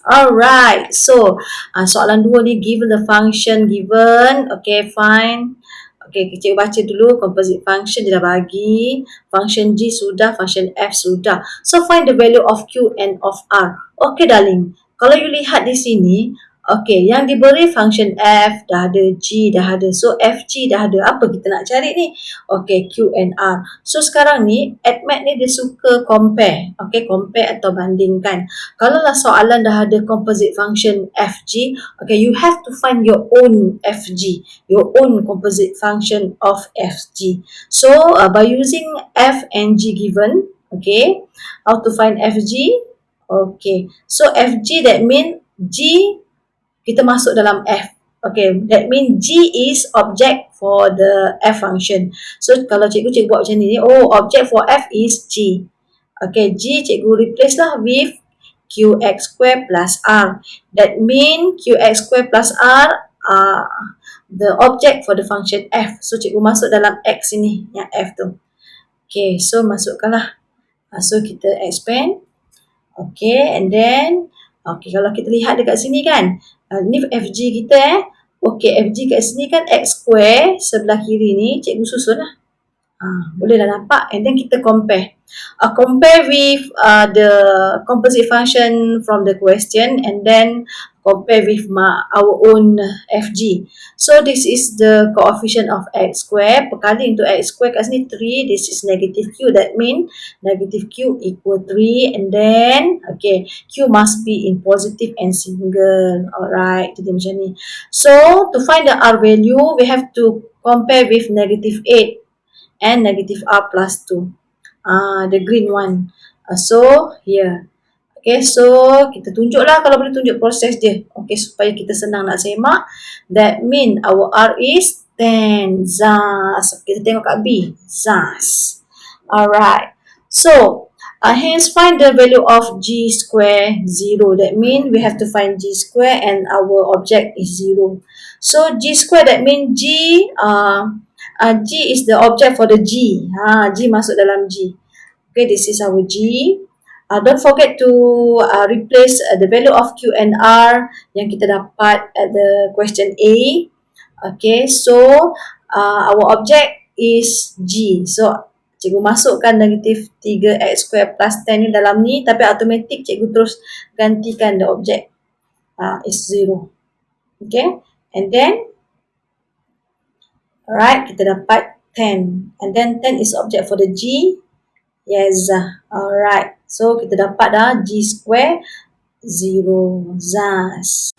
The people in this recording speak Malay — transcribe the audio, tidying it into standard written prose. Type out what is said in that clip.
Alright, so soalan 2 ni, given the function given, okay, fine. Okay, cikgu baca dulu composite function dia dah bagi. Function G sudah, function F sudah. So, find the value of Q and of R. Okay, darling. Kalau you lihat di sini, okay, yang diberi function F dah ada, G dah ada. So, FG dah ada. Apa kita nak cari ni? Okay, Q and R. So, sekarang ni, ADMAT ni dia suka compare. Okay, compare atau bandingkan. Kalau lah soalan dah ada composite function FG, okay, you have to find your own FG, your own composite function of FG. So, by using F and G given, okay, how to find FG? Okay, so FG that mean G kita masuk dalam F. Okay, that mean G is object for the F function. So, kalau cikgu buat macam ni, oh, object for F is G. Okay, G cikgu replace lah with Qx square plus R. That mean Qx square plus R are the object for the function F. So, cikgu masuk dalam X ini, yang F tu. Okay, so masukkanlah. So, kita expand. Okay, and then, okay, kalau kita lihat dekat sini kan, ni FG kita Okay, FG kat sini kan X square, sebelah kiri ni, cikgu susun lah. Boleh dah nampak. And then kita compare. Compare with the composite function from the question, and then compare with our own FG. So this is the coefficient of X square. Perkali untuk X square kat sini 3. This is negative Q. That means negative Q equal 3. And then, okay, Q must be in positive and single. Alright, jadi macam ni. So, to find the R value, we have to compare with negative 8 and negative R plus 2. The green one. So, here. Okay, so kita tunjuklah, kalau boleh tunjuk proses dia. Okay, supaya kita senang nak semak. That mean our R is 10. Zas. Kita tengok kat B. Zas. Alright. So, hence find the value of G square 0. That mean we have to find G square and our object is 0. So, G square that mean G is the object for the G. G masuk dalam G. Okay, this is our G. Don't forget to replace the value of Q and R yang kita dapat at the question A. Okay, so our object is G. So, cikgu masukkan negative 3x square plus 10 ni dalam ni, tapi automatic cikgu terus gantikan the object is 0. Okay, and then alright, kita dapat 10. And then 10 is object for the G. Yes, alright. So, kita dapat dah G square 0. Zas.